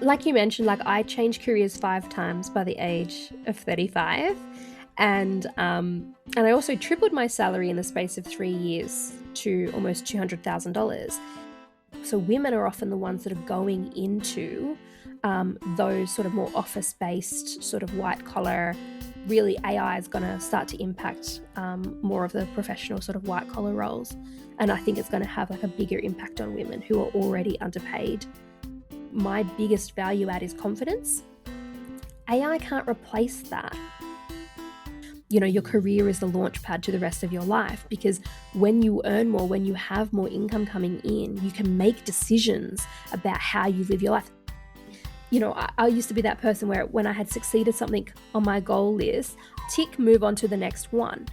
like you mentioned, like I changed careers 5 times by the age of 35, and I also tripled my salary in the space of 3 years to almost $200,000. So women are often the ones that are going into those sort of more office-based, sort of white-collar. Really, AI is going to start to impact more of the professional sort of white-collar roles, and I think it's going to have like a bigger impact on women who are already underpaid. My biggest value add is confidence. AI can't replace that. You know, your career is the launch pad to the rest of your life, because when you earn more, when you have more income coming in, you can make decisions about how you live your life. You know, I used to be that person where when I had succeeded something on my goal list, tick, move on to the next one.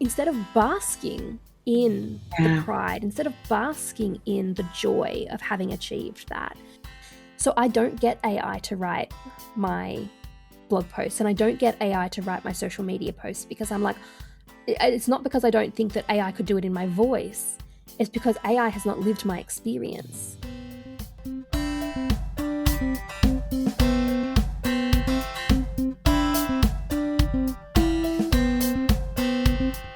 Instead of basking in the Yeah. pride, instead of basking in the joy of having achieved that. So I don't get AI to write my blog posts, and I don't get AI to write my social media posts, because I'm like, it's not because I don't think that AI could do it in my voice. It's because AI has not lived my experience.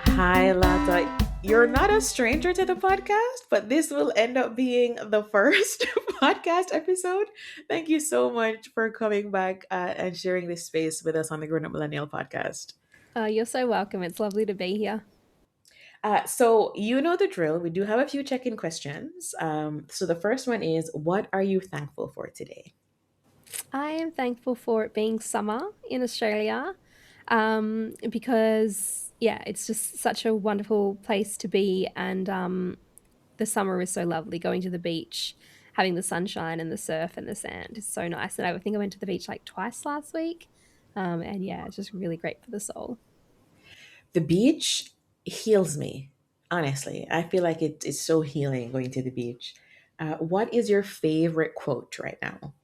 Hi, Lata. You're not a stranger to the podcast, but this will end up being the first podcast episode. Thank you so much for coming back and sharing this space with us on the Grown Up Millennial podcast. You're so welcome. It's lovely to be here. So, you know the drill. We do have a few check in questions. So, the first one is, what are you thankful for today? I am thankful for it being summer in Australia, because, yeah, it's just such a wonderful place to be. And the summer is so lovely. Going to the beach, having the sunshine and the surf and the sand is so nice. And I think I went to the beach like twice last week. And yeah, it's just really great for the soul. The beach heals me, honestly. I feel like it's so healing going to the beach. What is your favorite quote right now?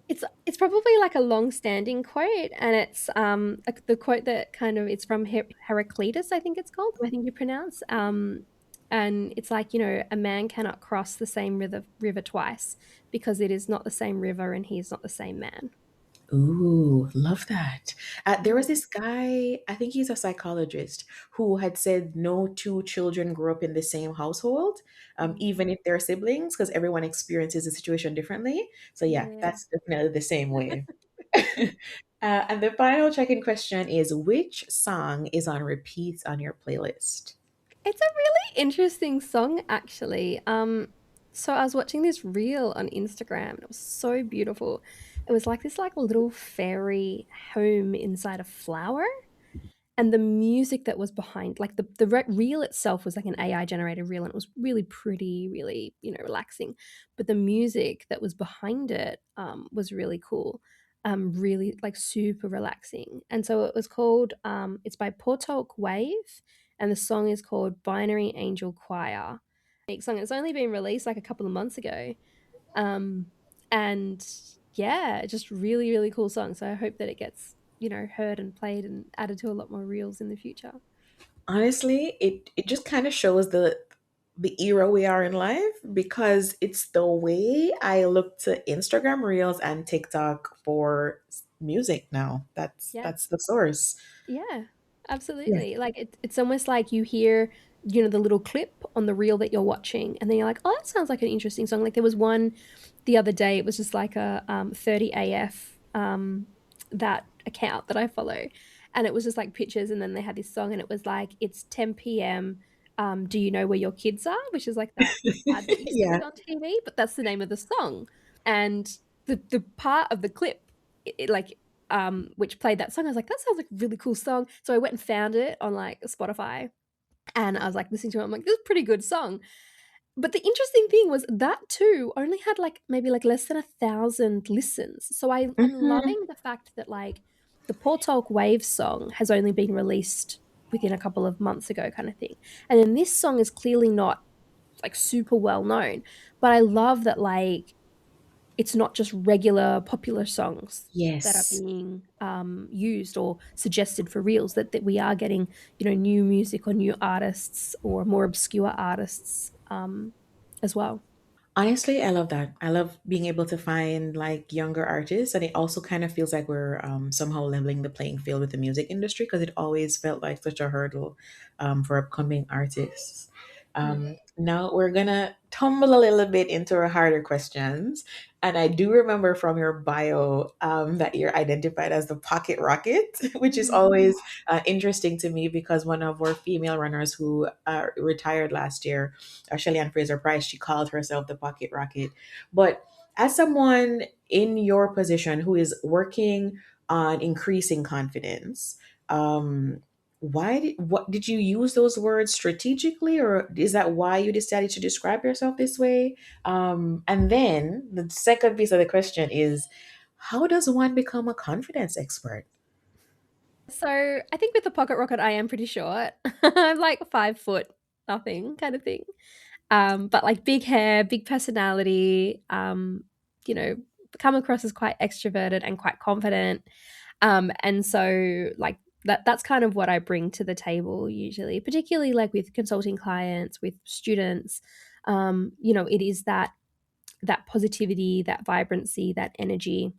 It's probably like a long-standing quote, and it's like the quote that kind of it's from Heraclitus, I think it's called. I think you pronounce. And it's like, you know, a man cannot cross the same river twice, because it is not the same river and he is not the same man. Ooh, love that. There was Yeah. this guy, I think he's a psychologist, who had said no two children grew up in the same household, even if they're siblings, because everyone experiences the situation differently. So, yeah, Yeah. that's definitely the same way. And the final check in question is, which song is on repeat on your playlist? It's a really interesting song, actually. So I was watching this reel on Instagram, and it was so beautiful. It was like this like little fairy home inside a flower, and the music that was behind, like the reel itself was like an AI generated reel, and it was really pretty, really, you know, relaxing. But the music that was behind it was really cool, really like super relaxing. And so it was called it's by Portalk Wave, and the song is called Binary Angel Choir. Song. It's only been released like a couple of months ago, um, and yeah, just really, really cool song. So I hope that it gets, you know, heard and played and added to a lot more reels in the future. Honestly, it just kind of shows the era we are in life, because it's the way I look to Instagram Reels and TikTok for music now. Yeah, That's the source. yeah, Yeah. absolutely. Like it's almost like you hear, you know, the little clip on the reel that you're watching, and then you're like, oh, that sounds like an interesting song. Like there was one the other day. It was just like a 30 AF that account that I follow, and it was just like pictures, and then they had this song, and it was like it's 10 p.m. Do you know where your kids are? Which is like that ad that used to Yeah. be on TV, but that's the name of the song. And the part of the clip, like which played that song, I was like, that sounds like a really cool song. So I went and found it on like Spotify, and I was like listening to it. I'm like, this is a pretty good song. But the interesting thing was that too only had like maybe like less than 1,000 listens. So I'm Mhm. loving the fact that like the Paul Talk Wave song has only been released within a couple of months ago, kind of thing. And then this song is clearly not like super well known. But I love that like it's not just regular popular songs that are Yes. being used or suggested for reels, that we are getting, you know, new music or new artists or more obscure artists as well. Honestly, I love that. I love being able to find like younger artists, and it also kind of feels like we're somehow leveling the playing field with the music industry because it always felt like such a hurdle for upcoming artists. Mm. Now we're gonna tumble a little bit into our harder questions, and I do remember from your bio that you're identified as the Pocket Rocket, which is always interesting to me because one of our female runners who retired last year, Shelley Fraser Price, she called herself the Pocket Rocket. But as someone in your position who is working on increasing confidence, what did you use those words strategically, or is that why you decided to describe yourself this way? And then the second piece of the question is, how does one become a confidence expert? So I think with the pocket rocket, I am pretty short. I'm like 5 foot, nothing kind of thing. But like big hair, big personality. You know, come across as quite extroverted and quite confident. And so like that's kind of what I bring to the table usually, particularly like with consulting clients, with students. It is that positivity, that vibrancy, that energy,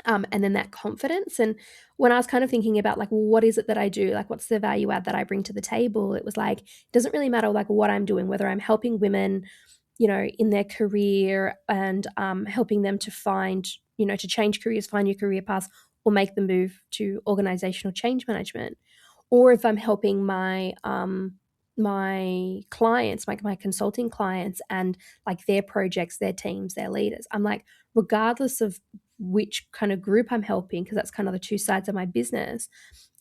and then that confidence. And when I was kind of thinking about like, well, what is it that I do? Like, what's the value add that I bring to the table? It was like, it doesn't really matter like what I'm doing, whether I'm helping women, in their career and helping them to find, to change careers, find new career paths, or make the move to organizational change management, or if I'm helping my clients, like my consulting clients, and like their projects, their teams, their leaders. I'm like, regardless of which kind of group I'm helping, because that's kind of the two sides of my business,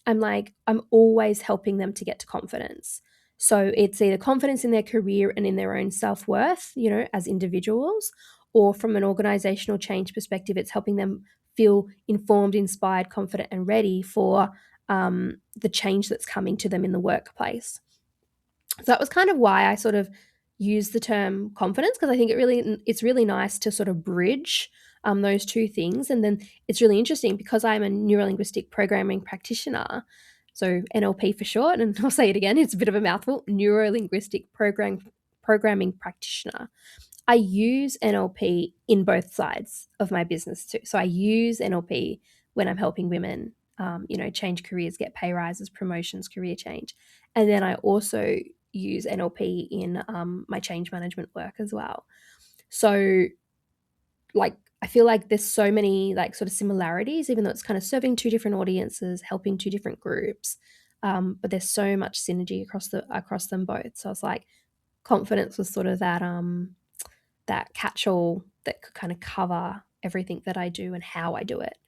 I'm like, I'm always helping them to get to confidence. So it's either confidence in their career and in their own self worth, as individuals, or from an organizational change perspective, it's helping them feel informed, inspired, confident, and ready for the change that's coming to them in the workplace. So that was kind of why I sort of use the term confidence, because I think it's really nice to sort of bridge those two things. And then it's really interesting because I'm a neurolinguistic programming practitioner, so NLP for short, and I'll say it again, it's a bit of a mouthful, neurolinguistic programming practitioner. I use NLP in both sides of my business too. So I use NLP when I'm helping women, change careers, get pay rises, promotions, career change. And then I also use NLP in my change management work as well. So, like, I feel like there's so many like sort of similarities, even though it's kind of serving two different audiences, helping two different groups. But there's so much synergy across them both. So it's like confidence was sort of that catch-all that could kind of cover everything that I do and how I do it.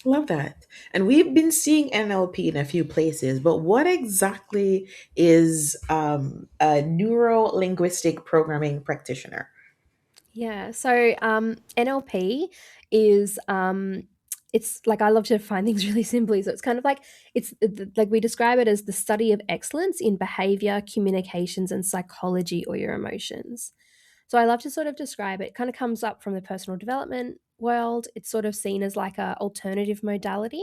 Love that. And we've been seeing NLP in a few places, but what exactly is a neuro linguistic programming practitioner? Yeah. So NLP is it's like I love to define things really simply. So it's kind of like like we describe it as the study of excellence in behavior, communications, and psychology or your emotions. So I love to sort of describe it. It kind of comes up from the personal development world. It's sort of seen as like a alternative modality,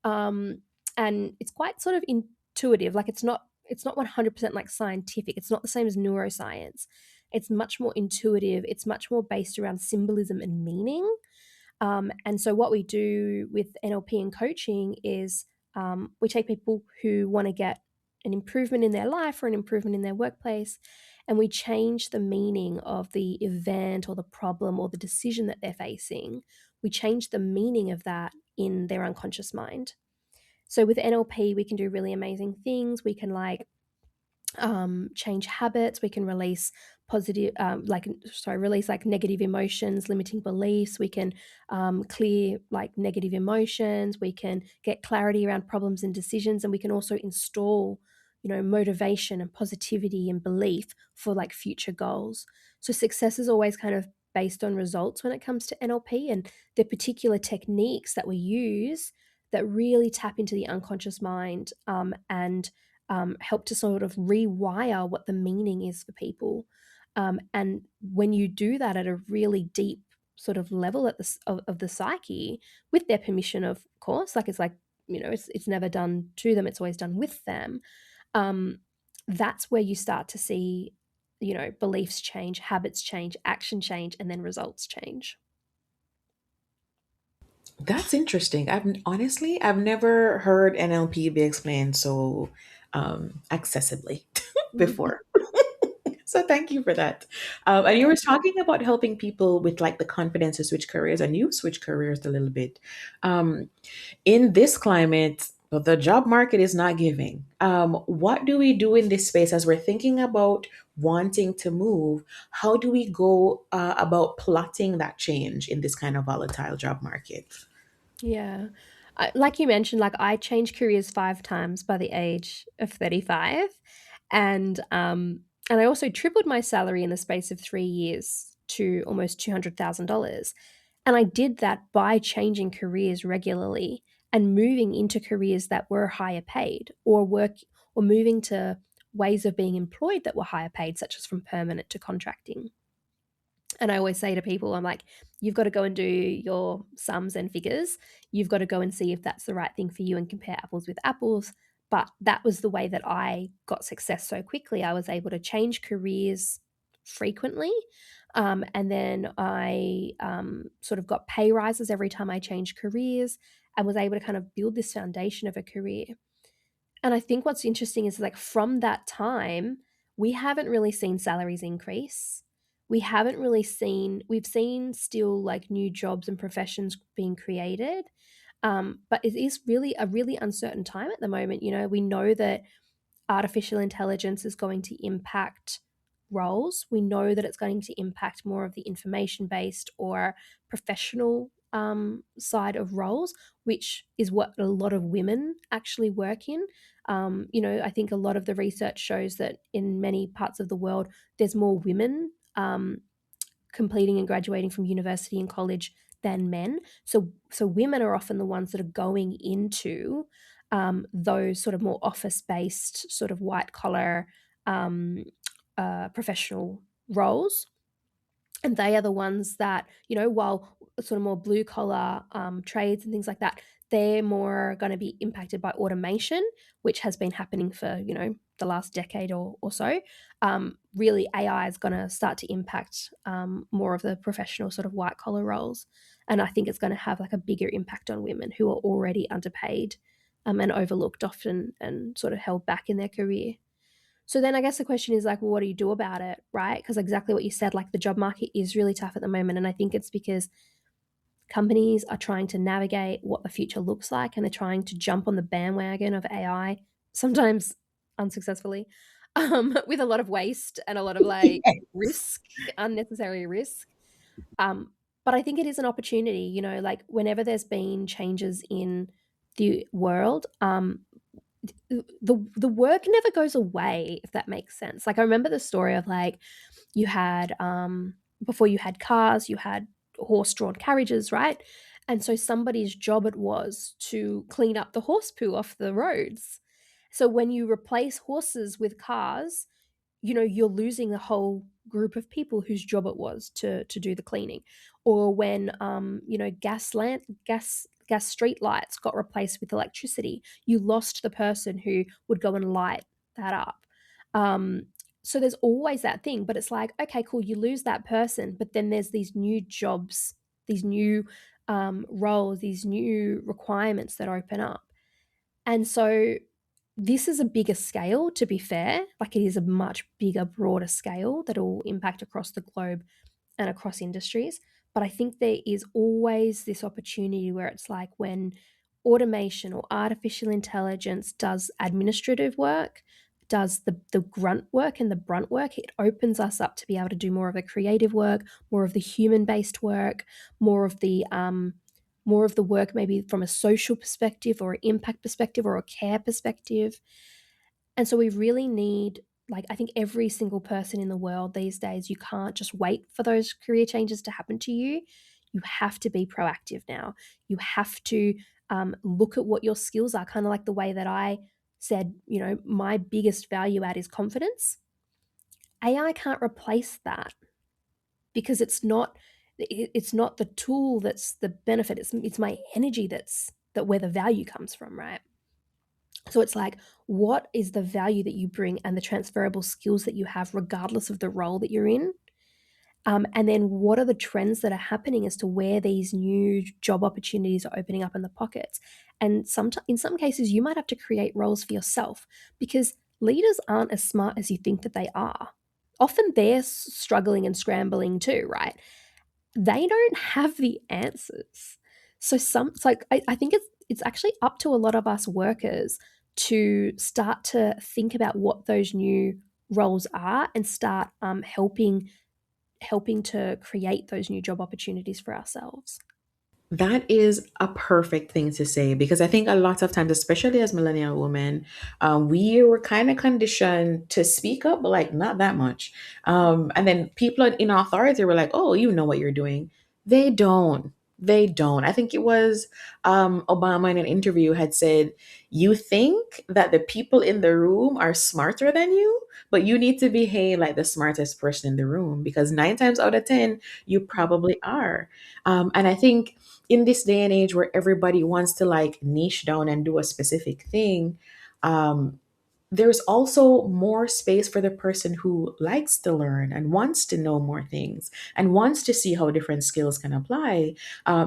and it's quite sort of intuitive. Like it's not 100% like scientific. It's not the same as neuroscience. It's much more intuitive. It's much more based around symbolism and meaning. And so what we do with NLP and coaching is we take people who want to get an improvement in their life or an improvement in their workplace, and we change the meaning of the event or the problem or the decision that they're facing. We change the meaning of that in their unconscious mind. So with NLP, we can do really amazing things. We can like change habits. We can release release like negative emotions, limiting beliefs. We can clear like negative emotions. We can get clarity around problems and decisions, and we can also install, motivation and positivity and belief for like future goals. So success is always kind of based on results when it comes to NLP, and the particular techniques that we use that really tap into the unconscious mind, and help to sort of rewire what the meaning is for people. And when you do that at a really deep sort of level of the psyche, with their permission, of course, like it's like, it's never done to them, it's always done with them. um, that's where you start to see, beliefs change, habits change, action change, and then results change. That's interesting. I've never heard NLP be explained so accessibly before. So thank you for that. And you were talking about helping people with like the confidence to switch careers, and you switch careers a little bit. Um, in this climate, the job market is not giving. What do we do in this space as we're thinking about wanting to move? How do we go about plotting that change in this kind of volatile job market? Yeah. Like you mentioned, like I changed careers 5 times by the age of 35. And I also tripled my salary in the space of 3 years to almost $200,000. And I did that by changing careers regularly and moving into careers that were higher paid, or moving to ways of being employed that were higher paid, such as from permanent to contracting. And I always say to people, I'm like, you've got to go and do your sums and figures. You've got to go and see if that's the right thing for you and compare apples with apples. But that was the way that I got success so quickly. I was able to change careers frequently. And then I sort of got pay rises every time I changed careers and was able to kind of build this foundation of a career. And I think what's interesting is like from that time, we haven't really seen salaries increase. We've seen still like new jobs and professions being created. But it is really a really uncertain time at the moment. We know that artificial intelligence is going to impact roles. We know that it's going to impact more of the information based or professional side of roles, which is what a lot of women actually work in. I think a lot of the research shows that in many parts of the world, there's more women completing and graduating from university and college than men. So women are often the ones that are going into those sort of more office based, sort of white collar um, professional roles, and they are the ones that, while sort of more blue collar trades and things like that, they're more going to be impacted by automation, which has been happening for the last decade or so. Really, AI is going to start to impact more of the professional sort of white collar roles, and I think it's going to have like a bigger impact on women who are already underpaid and overlooked often and sort of held back in their career. So then I guess the question is like, well, what do you do about it, right? Because exactly what you said, like the job market is really tough at the moment. And I think it's because companies are trying to navigate what the future looks like and they're trying to jump on the bandwagon of AI, sometimes unsuccessfully, with a lot of waste and a lot of like risk, unnecessary risk. But I think it is an opportunity, like whenever there's been changes in the world, the work never goes away, if that makes sense. Like I remember the story of like you had before you had cars, you had horse-drawn carriages, right? And so somebody's job it was to clean up the horse poo off the roads. So when you replace horses with cars, you're losing a whole group of people whose job it was to do the cleaning. Or when gas street lights got replaced with electricity, you lost the person who would go and light that up. So there's always that thing, but it's like, okay, cool, you lose that person, but then there's these new jobs, these new roles, these new requirements that open up. And so this is a bigger scale, to be fair. Like it is a much bigger, broader scale that will impact across the globe and across industries. But I think there is always this opportunity where it's like when automation or artificial intelligence does administrative work, does the grunt work and the brunt work, it opens us up to be able to do more of the creative work, more of the human based work, more of the work maybe from a social perspective or an impact perspective or a care perspective. And so we really need, like, I think every single person in the world these days, you can't just wait for those career changes to happen to you. You have to be proactive now. You have to look at what your skills are, kind of like the way that I said, my biggest value add is confidence. AI can't replace that because it's not the tool that's the benefit. It's my energy that where the value comes from, right? So it's like, what is the value that you bring and the transferable skills that you have, regardless of the role that you're in? And then what are the trends that are happening as to where these new job opportunities are opening up in the pockets? And in some cases, you might have to create roles for yourself because leaders aren't as smart as you think that they are. Often they're struggling and scrambling too, right? They don't have the answers. So it's like I think it's actually up to a lot of us workers to start to think about what those new roles are and start helping to create those new job opportunities for ourselves. That is a perfect thing to say because I think a lot of times, especially as millennial women, we were kind of conditioned to speak up, but like not that much. And then people in authority were like, "Oh, you know what you're doing." They don't. They don't. I think it was Obama in an interview had said, "You think that the people in the room are smarter than you, but you need to behave like the smartest person in the room because 9 times out of 10, you probably are." And I think in this day and age where everybody wants to like niche down and do a specific thing, um, there's also more space for the person who likes to learn and wants to know more things and wants to see how different skills can apply.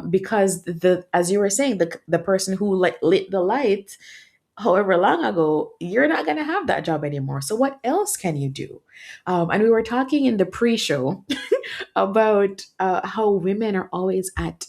Because as you were saying, the person who like lit the light however long ago, you're not going to have that job anymore. So what else can you do? And we were talking in the pre-show about how women are always at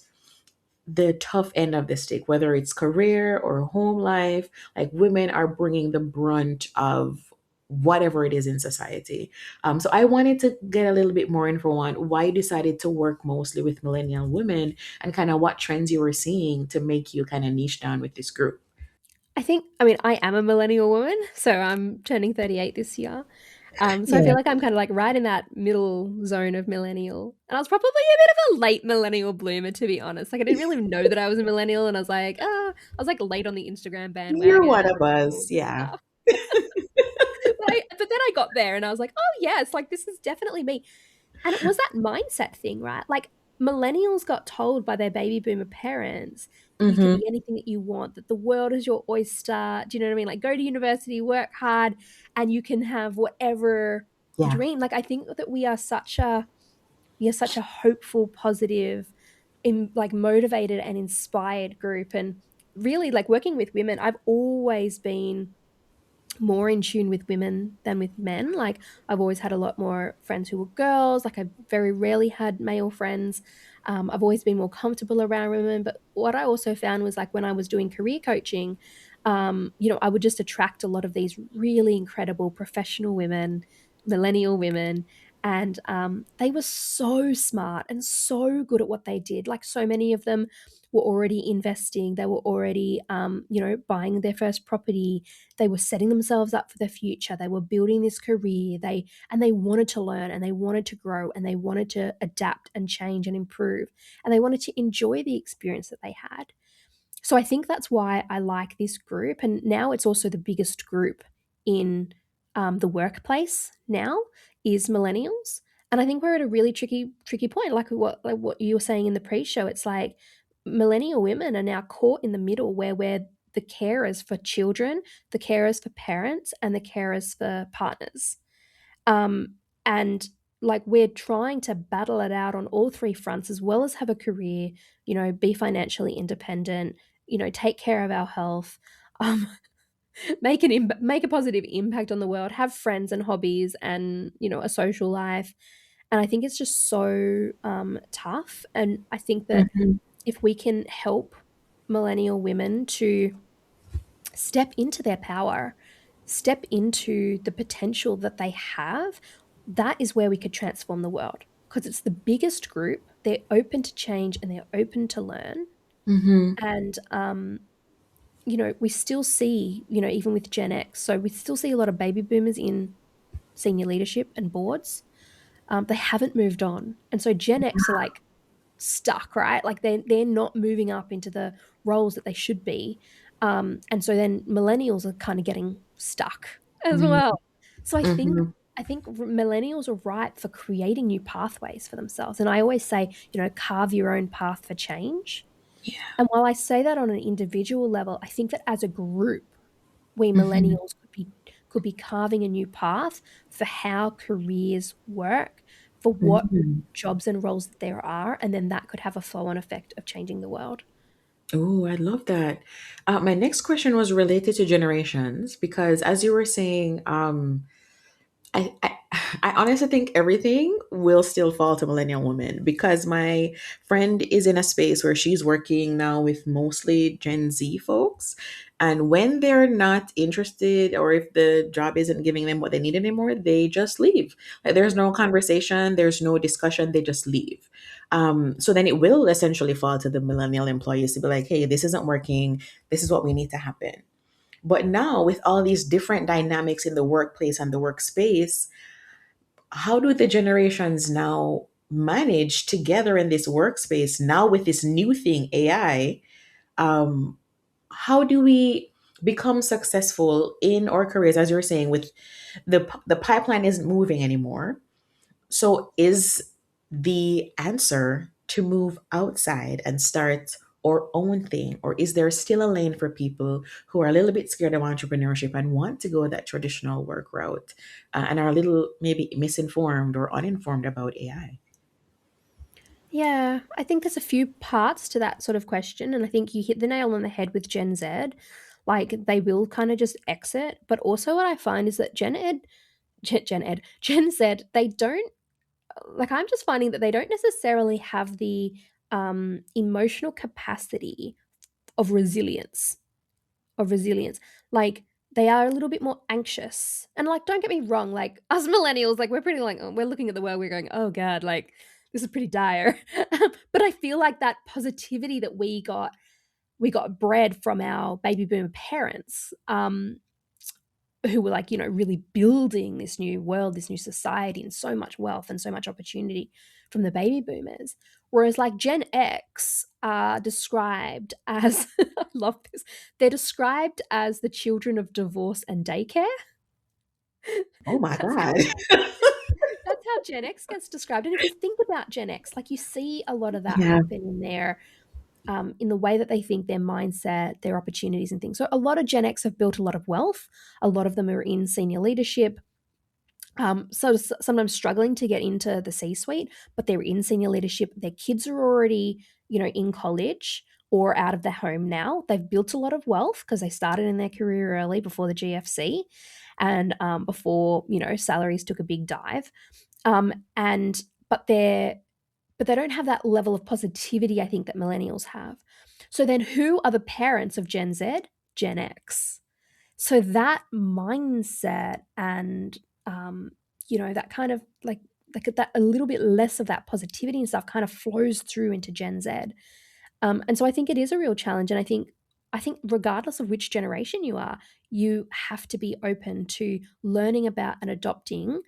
the tough end of the stick, whether it's career or home life. Like women are bringing the brunt of whatever it is in society. So I wanted to get a little bit more info on why you decided to work mostly with millennial women and kind of what trends you were seeing to make you kind of niche down with this group. I mean, I am a millennial woman, so I'm turning 38 this year. So I feel Yeah. like I'm kind of like right in that middle zone of millennial. And I was probably a bit of a late millennial bloomer, to be honest. Like I didn't really know that I was a millennial, and I was like, I was like late on the Instagram You're bandwagon one and of all us. this Yeah. stuff. But then I got there and I was like, oh yeah, it's like this is definitely me. And it was that mindset thing, right? Like millennials got told by their baby boomer parents that you can Mm-hmm. be anything that you want, that the world is your oyster. Do you know what I mean? Like go to university, work hard, and you can have whatever Yeah. dream. Like I think that we are such a hopeful, positive, in like motivated and inspired group. And really like working with women, I've always been more in tune with women than with men. Like I've always had a lot more friends who were girls. Like I've very rarely had male friends. I've always been more comfortable around women. But what I also found was like when I was doing career coaching, I would just attract a lot of these really incredible professional women, millennial women. And they were so smart and so good at what they did. Like so many of them were already investing. They were already, buying their first property. They were setting themselves up for the future. They were building this career. They wanted to learn and they wanted to grow and they wanted to adapt and change and improve and they wanted to enjoy the experience that they had. So I think that's why I like this group. And now it's also the biggest group in the workplace now is millennials. And I think we're at a really tricky point, like what you were saying in the pre-show. It's like millennial women are now caught in the middle where we're the carers for children, the carers for parents, and the carers for partners. And like we're trying to battle it out on all three fronts, as well as have a career, be financially independent, take care of our health, um, make a positive impact on the world, have friends and hobbies, and a social life. And I think it's just so tough. And I think that Mm-hmm. if we can help millennial women to step into their power, step into the potential that they have, that is where we could transform the world because it's the biggest group. They're open to change and they're open to learn. Mm-hmm. And, we still see, even with Gen X, so we still see a lot of baby boomers in senior leadership and boards. They haven't moved on. And so Gen X are like stuck, right? Like they're not moving up into the roles that they should be. And so then millennials are kind of getting stuck as well. So Mm-hmm. I think millennials are ripe for creating new pathways for themselves. And I always say, carve your own path for change. Yeah. And while I say that on an individual level, I think that as a group, we Mhm. millennials could be carving a new path for how careers work, for what Mhm. jobs and roles that there are, and then that could have a flow-on effect of changing the world. Oh, I love that. My next question was related to generations because, as you were saying, I, I I honestly think everything will still fall to millennial women because my friend is in a space where she's working now with mostly Gen Z folks. And when they're not interested or if the job isn't giving them what they need anymore, they just leave. Like, there's no conversation, there's no discussion, they just leave. So then it will essentially fall to the millennial employees to be like, hey, this isn't working. This is what we need to happen. But now, with all these different dynamics in the workplace and the workspace, how do the generations now manage together in this workspace now with this new thing, AI? Um, how do we become successful in our careers, as you're saying, with the pipeline isn't moving anymore? So, is the answer to move outside and start our own thing? Or is there still a lane for people who are a little bit scared of entrepreneurship and want to go that traditional work route and are a little maybe misinformed or uninformed about AI? Yeah, I think there's a few parts to that sort of question, and I think you hit the nail on the head with Gen Z. Like they will kind of just exit, but also what I find is that Gen Z, they don't like. I'm just finding that they don't necessarily have the emotional capacity of resilience resilience. Like they are a little bit more anxious. And like don't get me wrong, like us millennials, like we're pretty like oh, we're looking at the world, we're going, "Oh god, like this is pretty dire." But I feel like that positivity that we got bred from our baby boomer parents, who were like, really building this new world, this new society, and so much wealth and so much opportunity from the baby boomers. Whereas like Gen X are described as, I love this, they're described as the children of divorce and daycare. Oh my That's how God. that's how Gen X gets described. And if you think about Gen X, like you see a lot of that Yeah. happen in the way that they think, their mindset, their opportunities and things. So a lot of Gen X have built a lot of wealth. A lot of them are in senior leadership. So sometimes struggling to get into the C-suite, but they're in senior leadership. Their kids are already, in college or out of their home now. They've built a lot of wealth because they started in their career early before the GFC, and before salaries took a big dive. And but they don't have that level of positivity I think that millennials have. So then who are the parents of Gen Z? Gen X. So that mindset and that kind of like that a little bit less of that positivity and stuff kind of flows through into Gen Z. And so I think it is a real challenge. And I think regardless of which generation you are, you have to be open to learning about and adopting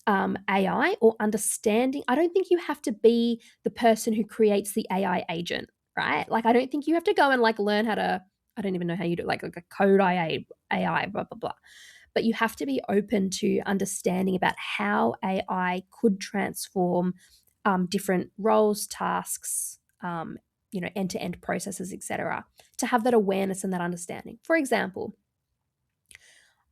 AI or understanding. I don't think you have to be the person who creates the AI agent, right? Like I don't think you have to go and like learn how to. I don't even know how you do like a code AI, blah blah blah. But you have to be open to understanding about how AI could transform different roles, tasks, end-to-end processes, etc. To have that awareness and that understanding. For example,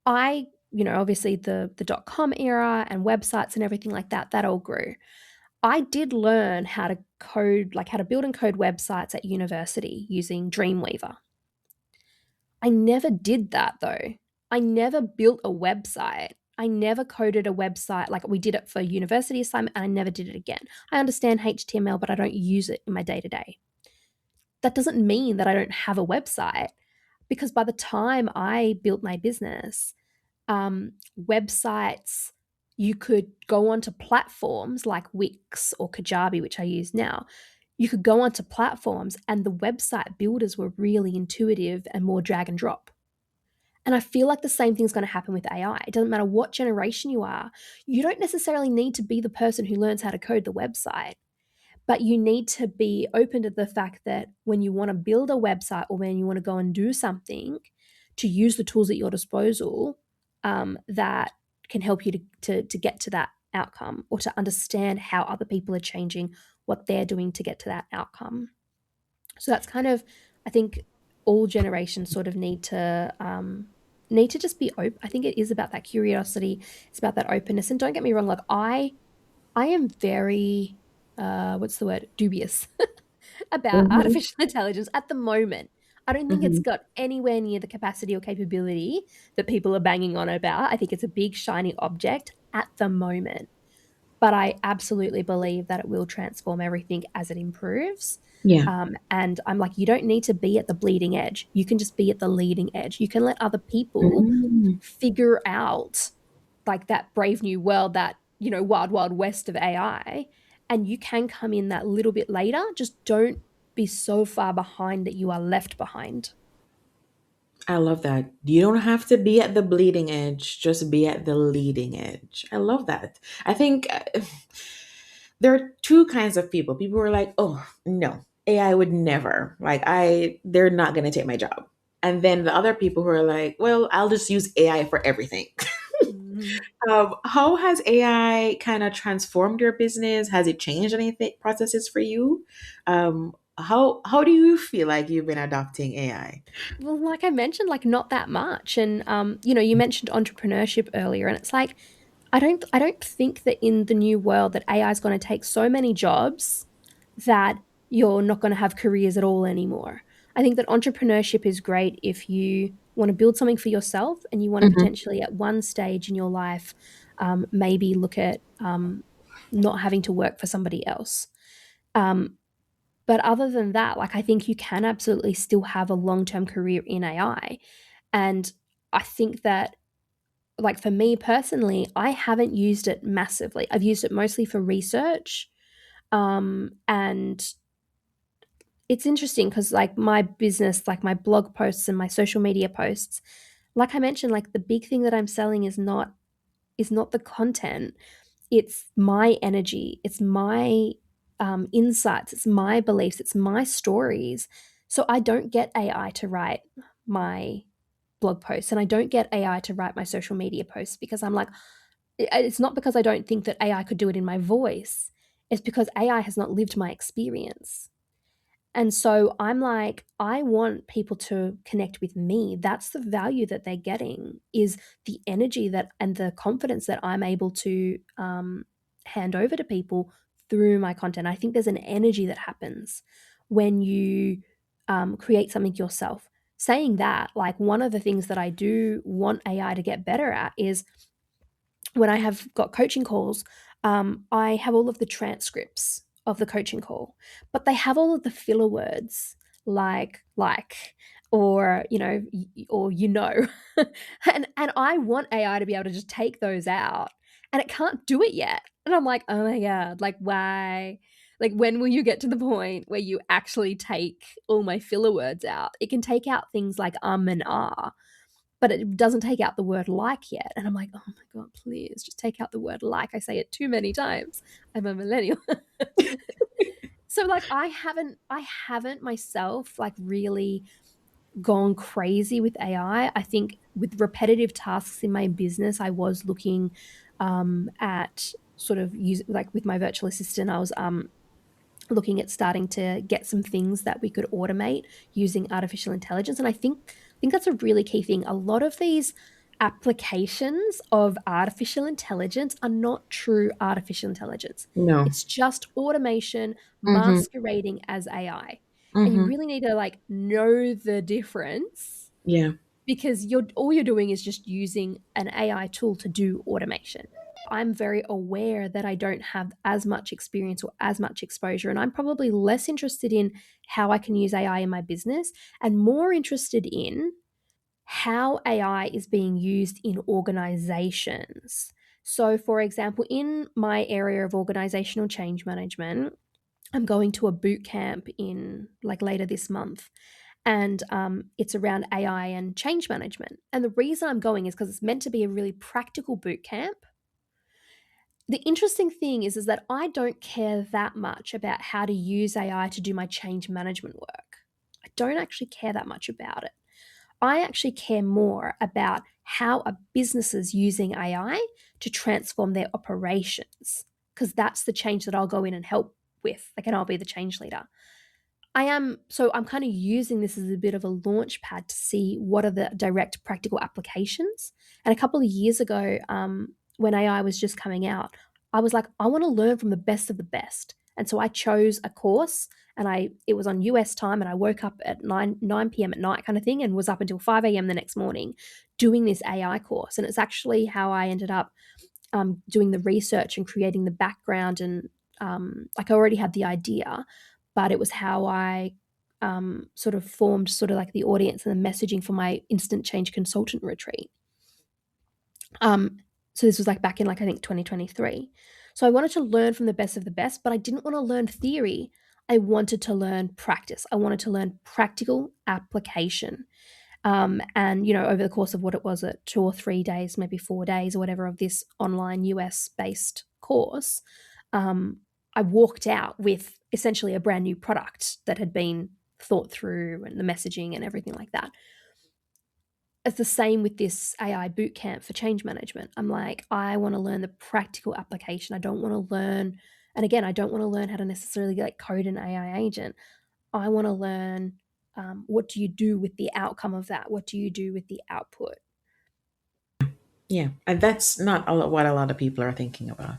obviously the .com era and websites and everything like that, that all grew. I did learn how to code, like how to build and code websites at university using Dreamweaver. I never did that though. I never built a website. I never coded a website. Like we did it for university assignment and I never did it again. I understand HTML, but I don't use it in my day to day. That doesn't mean that I don't have a website because by the time I built my business, websites, you could go onto platforms like Wix or Kajabi, which I use now. You could go onto platforms and the website builders were really intuitive and more drag and drop. And I feel like the same thing's going to happen with AI. It doesn't matter what generation you are. You don't necessarily need to be the person who learns how to code the website, but you need to be open to the fact that when you want to build a website or when you want to go and do something, to use the tools at your disposal that can help you to get to that outcome or to understand how other people are changing what they're doing to get to that outcome. So that's kind of, I think, all generations sort of need to. need to just be open. I think it is about that curiosity. It's about that openness. And don't get me wrong, like I am very what's the word? Dubious about Mm-hmm. artificial intelligence at the moment. I don't think it's Mm-hmm. got anywhere near the capacity or capability that people are banging on about. I think it's a big shiny object at the moment. But I absolutely believe that it will transform everything as it improves. Yeah. And I'm like, you don't need to be at the bleeding edge. You can just be at the leading edge. You can let other people Mm. figure out like that brave new world, that, wild, wild west of AI. And you can come in that little bit later. Just don't be so far behind that you are left behind. I love that. You don't have to be at the bleeding edge, just be at the leading edge. I love that. I think there are two kinds of people. People who are like, "Oh, no. AI would never. They're not going to take my job." And then the other people who are like, "Well, I'll just use AI for everything." Mhm. How has AI kind of transformed your business? Has it changed anything processes for you? How do you feel like you've been adopting AI? Well, like I mentioned, like not that much. And you mentioned entrepreneurship earlier, and it's like I don't think that in the new world that AI is going to take so many jobs that you're not going to have careers at all anymore. I think that entrepreneurship is great if you want to build something for yourself and you want to Hmm. potentially at one stage in your life maybe look at not having to work for somebody else. Um, but other than that, like I think you can absolutely still have a long-term career in AI. And I think that like for me personally, I haven't used it massively. I've used it mostly for research. And it's interesting because like my business, like my blog posts and my social media posts, like I mentioned, like the big thing that I'm selling is not the content. It's my energy. It's my insights. It's my beliefs. It's my stories. So I don't get AI to write my blog posts and I don't get AI to write my social media posts because I'm like, it's not because I don't think that AI could do it in my voice. It's because AI has not lived my experience. And so I'm like, I want people to connect with me. That's the value that they're getting is the energy that and the confidence that I'm able to hand over to people through my content. I think there's an energy that happens when you create something yourself. Saying that, like one of the things that I do want AI to get better at is when I have got coaching calls, I have all of the transcripts of the coaching call, but they have all of the filler words like, or and I want AI to be able to just take those out, and it can't do it yet. And I'm like, oh my god, like why? Like when will you get to the point where you actually take all my filler words out? It can take out things like and ah, but it doesn't take out the word like yet. And I'm like, oh my God, please just take out the word like. I say it too many times. I'm a millennial. So like I haven't myself like really gone crazy with AI. I think with repetitive tasks in my business, I was looking at sort of use like with my virtual assistant, I was looking at starting to get some things that we could automate using artificial intelligence. And I think that's a really key thing. A lot of these applications of artificial intelligence are not true artificial intelligence. No. It's just automation Mm-hmm. masquerading as AI. And you Mm-hmm. really need to like know the difference Yeah. because you're doing is just using an AI tool to do automation. I'm very aware that I don't have as much experience or as much exposure, and I'm probably less interested in how I can use AI in my business and more interested in how AI is being used in organizations. So, for example, in my area of organizational change management, I'm going to a boot camp in like later this month, and it's around AI and change management. And the reason I'm going is because it's meant to be a really practical boot camp. The interesting thing is that I don't care that much about how to use AI to do my change management work. I don't actually care that much about it. I actually care more about how a business is using AI to transform their operations because that's the change that I'll go in and help with. Like, and I'll be the change leader. I'm kind of using this as a bit of a launch pad to see what are the direct practical applications. And a couple of years ago, when AI was just coming out, I was like, I want to learn from the best of the best. And so I chose a course, and I it was on US time, and I woke up at 9 p.m. at night kind of thing, and was up until 5 a.m. the next morning doing this AI course. And it's actually how I ended up doing the research and creating the background, and like I already had the idea, but it was how I sort of formed sort of like the audience and the messaging for my instant change consultant retreat. Um, so this was like back in like I think 2023. So I wanted to learn from the best of the best, but I didn't want to learn theory. I wanted to learn practice. I wanted to learn practical application. And over the course of what it was, 2 or 3 days, maybe 4 days or whatever of this online US based course, um, I walked out with essentially a brand new product that had been thought through, and the messaging and everything like that. It's the same with this AI boot camp for change management. I'm like, I want to learn the practical application. I don't want to learn, and again, I don't want to learn how to necessarily like code an AI agent. I want to learn, what do you do with the outcome of that? What do you do with the output? Yeah, and that's not what a lot of people are thinking about.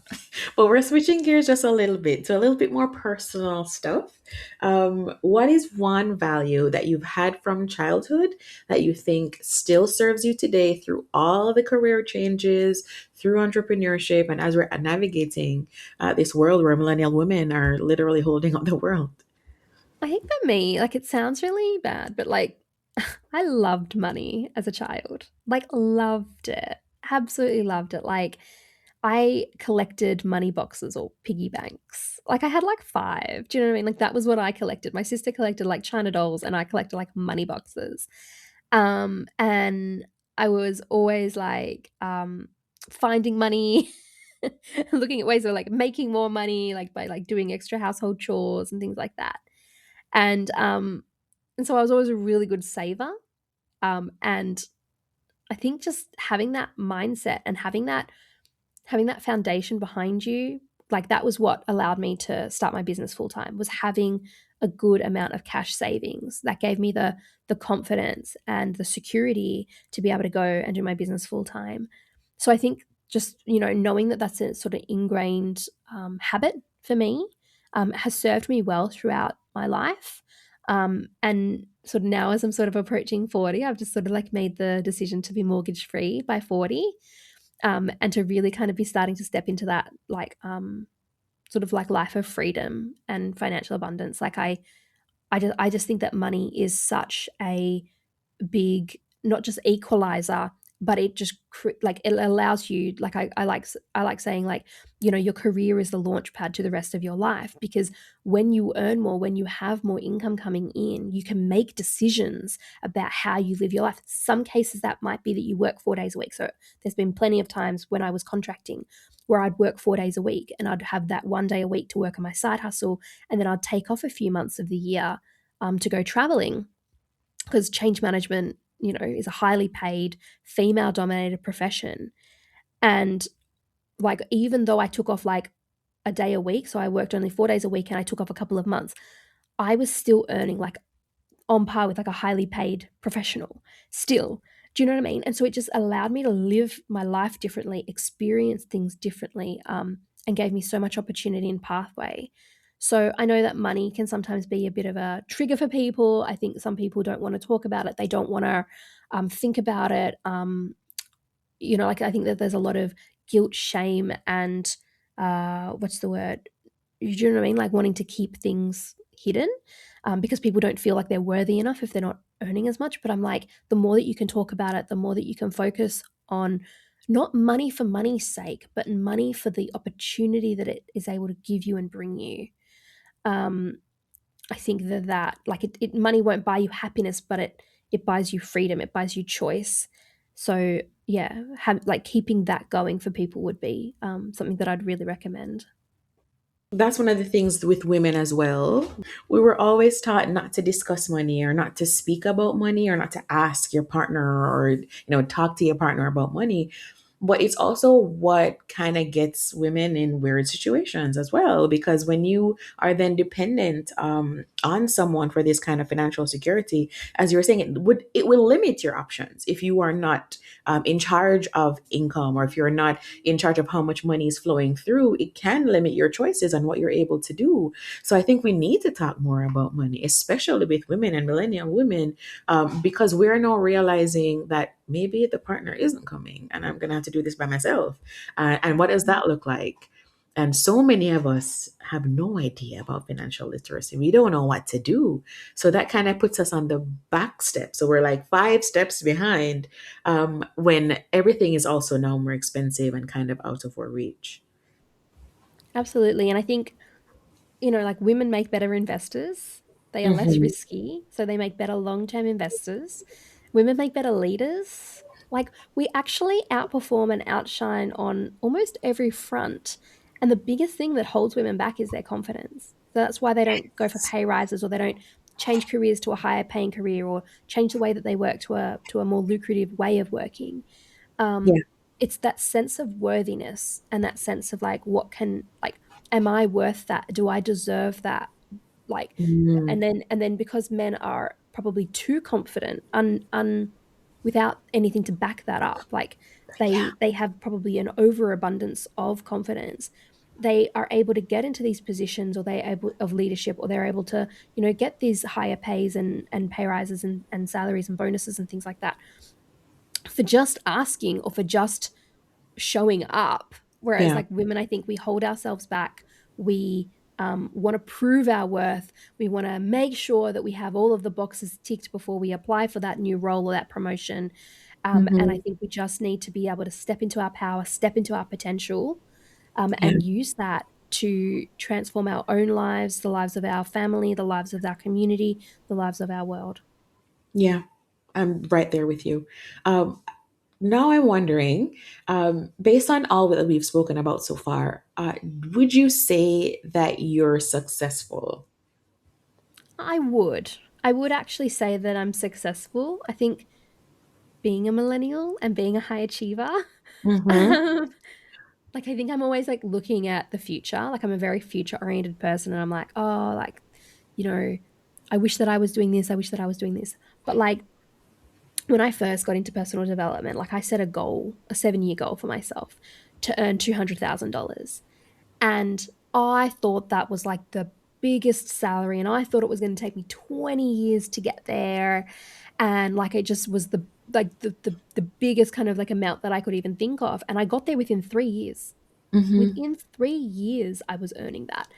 But we're switching gears just a little bit to a little bit more personal stuff. What is one value that you've had from childhood that you think still serves you today through all the career changes, through entrepreneurship, and as we're navigating this world where millennial women are literally holding up the world? I think for me, like it sounds really bad, but like I loved money as a child. Like loved it. Absolutely loved it. Like I collected money boxes or piggy banks. Like I had like five. Do you know what I mean? Like that was what I collected. My sister collected like China dolls, and I collected like money boxes. And I was always like finding money, looking at ways of like making more money, like by like doing extra household chores and things like that. And so I was always a really good saver. And I think just having that mindset and having that foundation behind you, like that was what allowed me to start my business full time, was having a good amount of cash savings that gave me the confidence and the security to be able to go and do my business full time. So I think just knowing that that's a sort of ingrained habit for me, has served me well throughout my life. And sort of now, as I'm sort of approaching 40, I've just sort of like made the decision to be mortgage free by 40, and to really kind of be starting to step into that like sort of like life of freedom and financial abundance. Like I just think that money is such a big, not just equalizer, but it just like it allows you, like I like saying, like your career is the launch pad to the rest of your life, because when you earn more, when you have more income coming in, you can make decisions about how you live your life. Some cases that might be that you work 4 days a week. So there's been plenty of times when I was contracting where I'd work 4 days a week, and I'd have that one day a week to work on my side hustle, and then I'd take off a few months of the year to go traveling, because change management, is a highly paid, female dominated profession. And like, even though I took off like a day a week, so I worked only 4 days a week and I took off a couple of months, I was still earning like on par with like a highly paid professional still. Do you know what I mean? And so it just allowed me to live my life differently, experience things differently, and gave me so much opportunity and pathway. So I know that money can sometimes be a bit of a trigger for people. I think some people don't want to talk about it. They don't want to think about it. Like I think that there's a lot of guilt, shame, and what's the word? You know what I mean? Like wanting to keep things hidden, because people don't feel like they're worthy enough if they're not earning as much. But I'm like, the more that you can talk about it, the more that you can focus on not money for money's sake, but money for the opportunity that it is able to give you and bring you. Um, I think that like money won't buy you happiness, but it buys you freedom. It buys you choice. So yeah, like keeping that going for people would be something that I'd really recommend. That's one of the things with women as well. We were always taught not to discuss money, or not to speak about money, or not to ask your partner, or talk to your partner about money. but it's also what kind of gets women in weird situations as well. Because when you are then dependent on someone for this kind of financial security, as you were saying, it will limit your options if you are not in charge of income, or if you're not in charge of how much money is flowing through. It can limit your choices on what you're able to do. So I think we need to talk more about money, especially with women and millennial women, because we're now realizing that maybe the partner isn't coming and I'm going to have to do this by myself. And what does that look like? And so many of us have no idea about financial literacy. We don't know what to do. So that kind of puts us on the back step. So we're like 5 steps behind, when everything is also now more expensive and kind of out of our reach. Absolutely. And I think, like women make better investors. They are less Hmm. risky, so they make better long-term investors. Women make better leaders. Like we actually outperform and outshine on almost every front. And the biggest thing that holds women back is their confidence. So that's why they don't go for pay rises, or they don't change careers to a higher paying career, or change the way that they work to a more lucrative way of working. Yeah. It's that sense of worthiness, and that sense of like, am I worth that? Do I deserve that? Like, Mhm. and then because men are probably too confident, without anything to back that up, like Yeah. they have probably an overabundance of confidence. They are able to get into these positions, or they're able of leadership, or they're able to, get these higher pays and pay rises and salaries and bonuses and things like that, for just asking, or for just showing up. Whereas, Yeah. like women, I think we hold ourselves back. We want to prove our worth. We want to make sure that we have all of the boxes ticked before we apply for that new role or that promotion. And I Hmm. think we just need to be able to step into our power, step into our potential, Yeah. and use that to transform our own lives, the lives of our family, the lives of our community, the lives of our world. Yeah. I'm right there with you. Um, Now I'm wondering, based on all that we've spoken about so far, would you say that you're successful? I would. I would actually say that I'm successful. I think being a millennial and being a high achiever, Mm-hmm. um, like I think I'm always like looking at the future. Like I'm a very future oriented person, and I'm like, oh, like, you know, I wish that I was doing this. I wish that I was doing this. But like when I first got into personal development, like I set a goal, a 7-year goal for myself to earn $200,000. And I thought that was like the biggest salary. And I thought it was going to take me 20 years to get there. And like it just was the biggest kind of like amount that I could even think of. And I got there within 3 years. Mm-hmm. Within 3 years, I was earning that.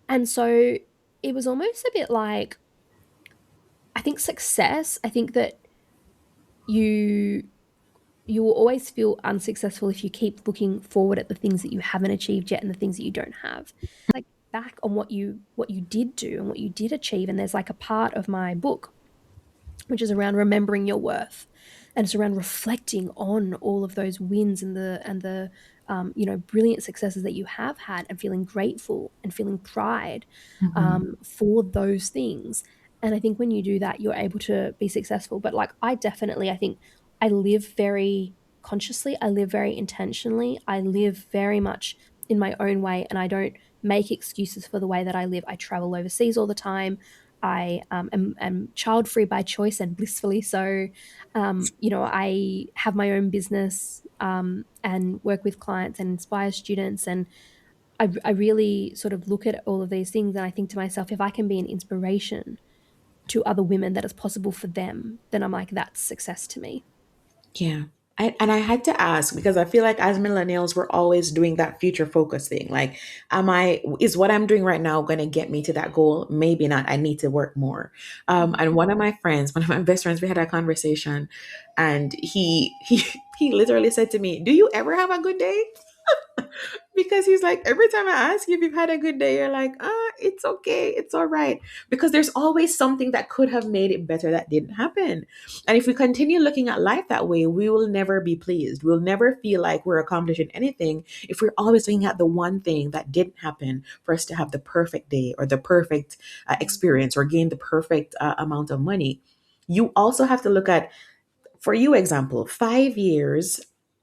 And so it was almost a bit like, I think success, I think that you you will always feel unsuccessful if you keep looking forward at the things that you haven't achieved yet and the things that you don't have. Like back on what you did do and what you did achieve, and there's like a part of my book which is around remembering your worth, and it's around reflecting on all of those wins and the brilliant successes that you have had, and feeling grateful and feeling pride Mm-hmm. for those things. And I think when you do that, you're able to be successful. But like I think I live very consciously, I live very intentionally, I live very much in my own way, and I don't make excuses for the way that I live. I travel overseas all the time. I am child free by choice and blissfully so. I have my own business, and work with clients and inspire students. And I really sort of look at all of these things, and I think to myself, if I can be an inspiration to other women that it's possible for them, then I'm like, that's success to me. Yeah. And I had to ask because I feel like as millennials, we're always doing that future focus thing. Like, is what I'm doing right now going to get me to that goal? Maybe not. I need to work more. And one of my friends, one of my best friends, we had a conversation, and he literally said to me, "Do you ever have a good day?" Because he's like, every time I ask you if you've had a good day, you're like, it's okay, it's all right. Because there's always something that could have made it better that didn't happen. And if we continue looking at life that way, we will never be pleased. We'll never feel like we're accomplishing anything if we're always looking at the one thing that didn't happen for us to have the perfect day or the perfect experience or gain the perfect amount of money. You also have to look at, for you example, 5 years.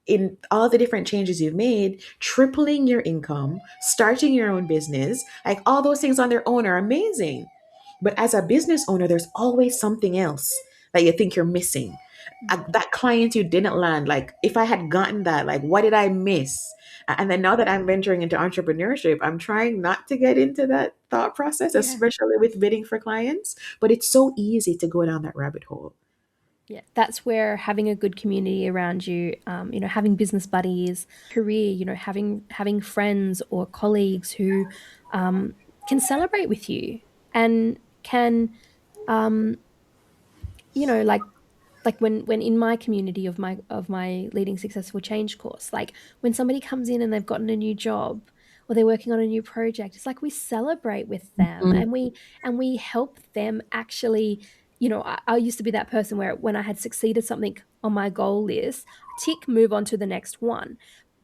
in all the different changes you've made, tripling your income, starting your own business, like all those things on their own are amazing. But as a business owner, there's always something else that you think you're missing. That client you didn't land, like if I had gotten that, like what did I miss? And then now that I'm venturing into entrepreneurship, I'm trying not to get into that thought process, Yeah. especially with bidding for clients. But it's so easy to go down that rabbit hole. Yeah, that's where having a good community around you, having business buddies, career, having friends or colleagues who can celebrate with you and can, um, like when in my community of my leading successful change course, like when somebody comes in and they've gotten a new job or they're working on a new project, it's like we celebrate with them Mhm. and we help them actually. I used to be that person where when I had succeeded something on my goal list, tick, move on to the next one,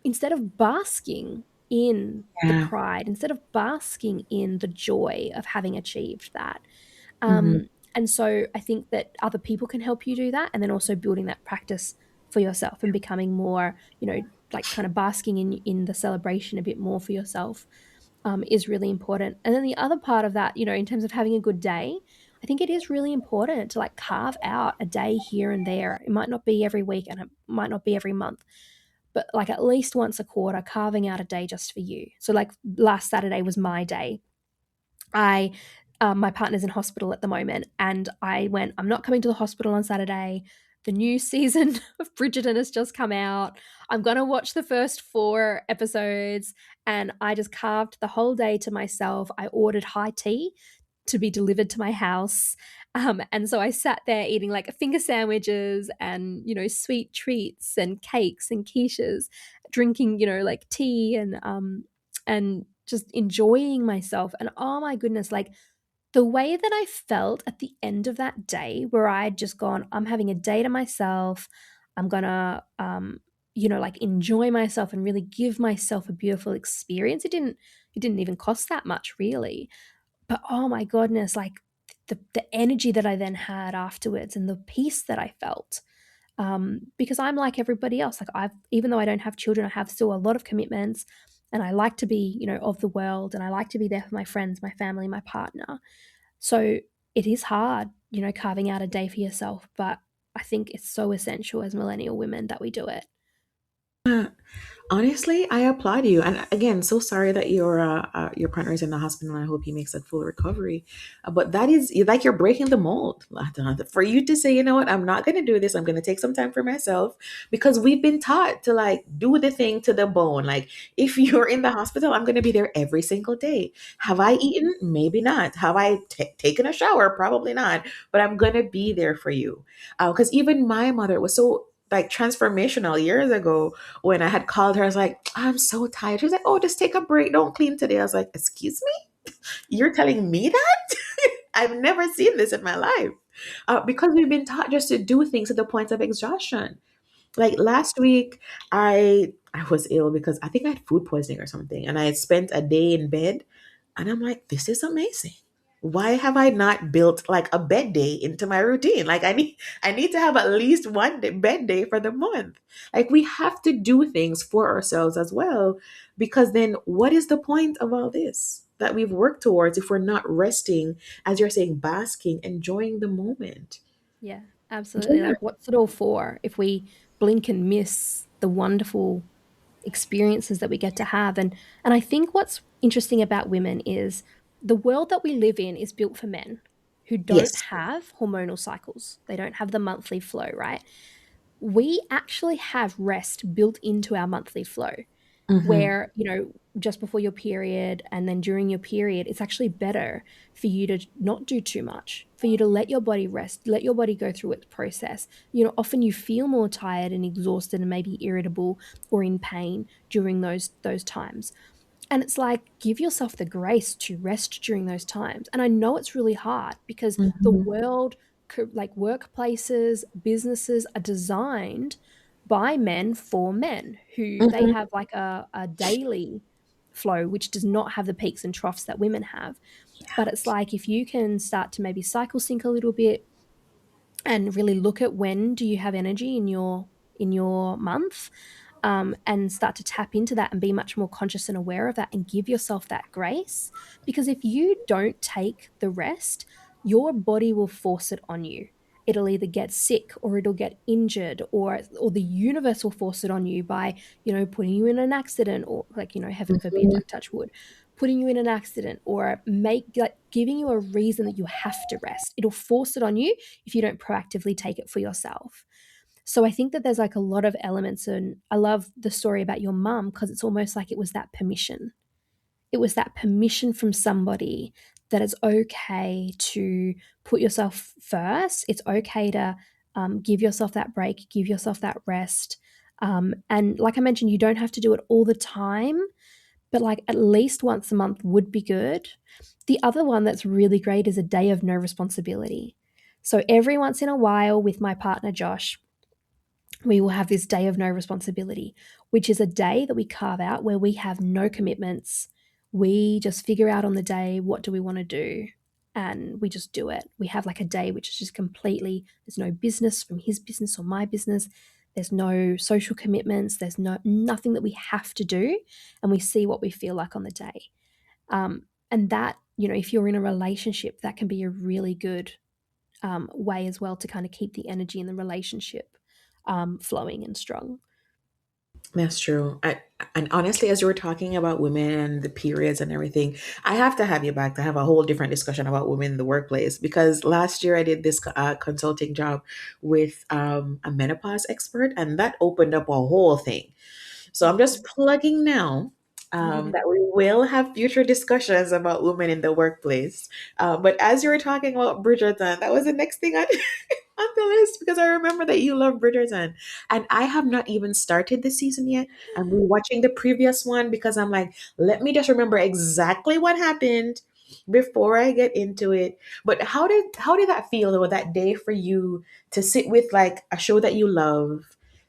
instead of basking in the Yeah. pride, instead of basking in the joy of having achieved that. Mhm. um, and so I think that other people can help you do that. And then also building that practice for yourself and becoming more, like kind of basking in the celebration a bit more for yourself, is really important. And then the other part of that, in terms of having a good day, I think it is really important to like carve out a day here and there. It might not be every week and it might not be every month, but like at least once a quarter, carving out a day just for you. So like last Saturday was my day. I My partner's in hospital at the moment, and I went, I'm not coming to the hospital on Saturday. The new season of Bridgerton has just come out. I'm going to watch the first 4 episodes. And I just carved the whole day to myself. I ordered high tea to be delivered to my house. And so I sat there eating like finger sandwiches and, sweet treats and cakes and quiches, drinking, like tea and just enjoying myself. And oh my goodness, like the way that I felt at the end of that day, where I'd just gone, I'm having a day to myself. I'm gonna, like enjoy myself and really give myself a beautiful experience. It didn't even cost that much, really. But oh my goodness, like the energy that I then had afterwards and the peace that I felt. Because I'm like everybody else. Like even though I don't have children, I have still a lot of commitments, and I like to be, of the world, and I like to be there for my friends, my family, my partner. So it is hard, carving out a day for yourself, but I think it's so essential as millennial women that we do it. Honestly, I applaud you. And again, so sorry that your partner is in the hospital. And I hope he makes a full recovery. But that is like you're breaking the mold. Lata. For you to say, you know what, I'm not going to do this. I'm going to take some time for myself because we've been taught to like do the thing to the bone. Like if you're in the hospital, I'm going to be there every single day. Have I eaten? Maybe not. Have I taken a shower? Probably not. But I'm going to be there for you. Because even my mother was so like transformational years ago when I had called her. I was like, I'm so tired. She was like, oh, just take a break. Don't clean today. I was like, excuse me? You're telling me that? I've never seen this in my life. Because we've been taught just to do things to the point of exhaustion. Like last week, I was ill because I think I had food poisoning or something, and I had spent a day in bed, and I'm like, this is amazing. Why have I not built like a bed day into my routine? Like I need to have at least one bed day for the month. Like we have to do things for ourselves as well, because then what is the point of all this that we've worked towards if we're not resting, as you're saying, basking, enjoying the moment? Yeah, absolutely. Like, what's it all for if we blink and miss the wonderful experiences that we get to have? And I think what's interesting about women is the world that we live in is built for men who don't Yes. have hormonal cycles. They don't have the monthly flow, right? We actually have rest built into our monthly flow, Mm-hmm. where, just before your period and then during your period, it's actually better for you to not do too much, for you to let your body rest, let your body go through its process. Often you feel more tired and exhausted and maybe irritable or in pain during those times. And it's like, give yourself the grace to rest during those times. And I know it's really hard because the Mm-hmm. world, like workplaces, businesses are designed by men for men who they Mm-hmm. have like a daily flow, which does not have the peaks and troughs that women have. But it's like if you can start to maybe cycle sync a little bit and really look at when do you have energy in your month, and start to tap into that and be much more conscious and aware of that and give yourself that grace. Because if you don't take the rest, your body will force it on you. It'll either get sick or it'll get injured, or the universe will force it on you by, putting you in an accident, or like, heaven forbid, Mhm. like touch wood, putting you in an accident, or giving you a reason that you have to rest. It'll force it on you if you don't proactively take it for yourself. So I think that there's like a lot of elements, and I love the story about your mum because it's almost like it was that permission. It was that permission from somebody that it's okay to put yourself first. It's okay to give yourself that break, give yourself that rest. And like I mentioned, you don't have to do it all the time, but like at least once a month would be good. The other one that's really great is a day of no responsibility. So every once in a while, with my partner Josh, we will have this day of no responsibility, which is a day that we carve out where we have no commitments. We just figure out on the day, what do we want to do? And we just do it. We have like a day which is just completely, there's no business from his business or my business. There's no social commitments. There's nothing that we have to do. And we see what we feel like on the day. And that, if you're in a relationship, that can be a really good way as well to kind of keep the energy in the relationship flowing and strong. That's true. And honestly, as you were talking about women and the periods and everything, I have to have you back to have a whole different discussion about women in the workplace, because last year I did this consulting job with a menopause expert, and that opened up a whole thing. So I'm just plugging now that we will have future discussions about women in the workplace. But as you were talking about Bridgerton, that was the next thing on the list, because I remember that you love Bridgerton. And I have not even started this season yet. I'm rewatching the previous one because I'm like, let me just remember exactly what happened before I get into it. But how did that feel, or that day for you, to sit with like a show that you love,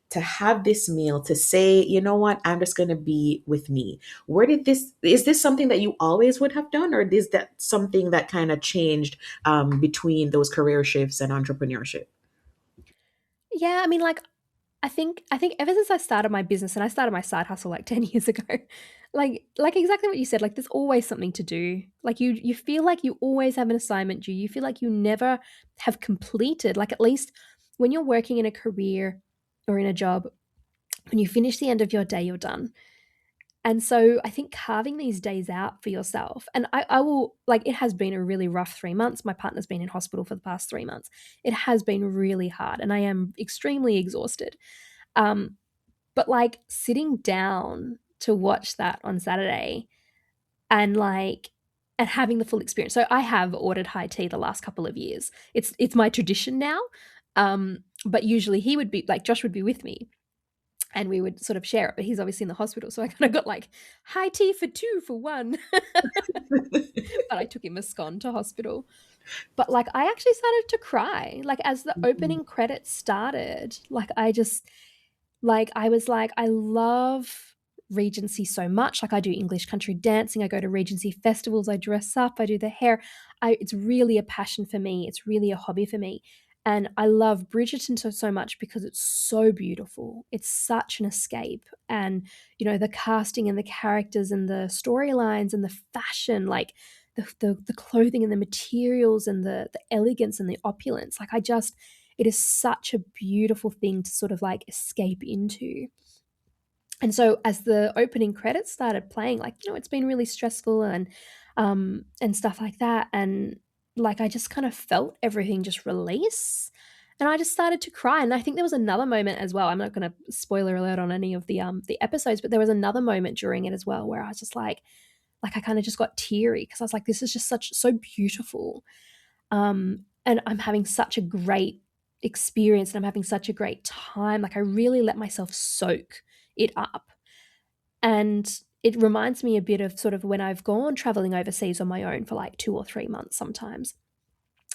to have this meal, to say, you know what, I'm just gonna be with me. Where did this is this something that you always would have done, or is that something that kind of changed between those career shifts and entrepreneurship? Yeah, I mean, like, I think ever since I started my business, and I started my side hustle like 10 years ago, like exactly what you said, like there's always something to do. Like you feel like you always have an assignment due. You feel like you never have completed, like at least when you're working in a career or in a job, when you finish the end of your day, you're done. And so I think carving these days out for yourself, and I will, like, it has been a really rough 3 months. My partner's been in hospital for the past 3 months. It has been really hard, and I am extremely exhausted. Um, but like sitting down to watch that on Saturday, and and having the full experience. So I have ordered high tea the last couple of years. It's my tradition now. But usually he would be like, Josh would be with me, and we would sort of share it, but he's obviously in the hospital, so I kind of got like high tea for two for one. But I took him a scone to hospital. But like I actually started to cry like as the opening credits started. I was like, I love Regency so much. Like I do English country dancing, I go to Regency festivals, I dress up, I do the hair. It's really a passion for me. It's really a hobby for me. And I love Bridgerton so much because it's so beautiful. It's such an escape. And, the casting and the characters and the storylines and the fashion, like the clothing and the materials and the elegance and the opulence. It is such a beautiful thing to sort of like escape into. And so as the opening credits started playing, like, it's been really stressful and stuff like that. And like I just kind of felt everything just release. And I just started to cry. And I think there was another moment as well. I'm not gonna spoiler alert on any of the episodes, but there was another moment during it as well where I was just like I kind of just got teary because I was like, this is just so beautiful. And I'm having such a great experience and I'm having such a great time. Like I really let myself soak it up. And it reminds me a bit of sort of when I've gone traveling overseas on my own for like 2 or 3 months sometimes.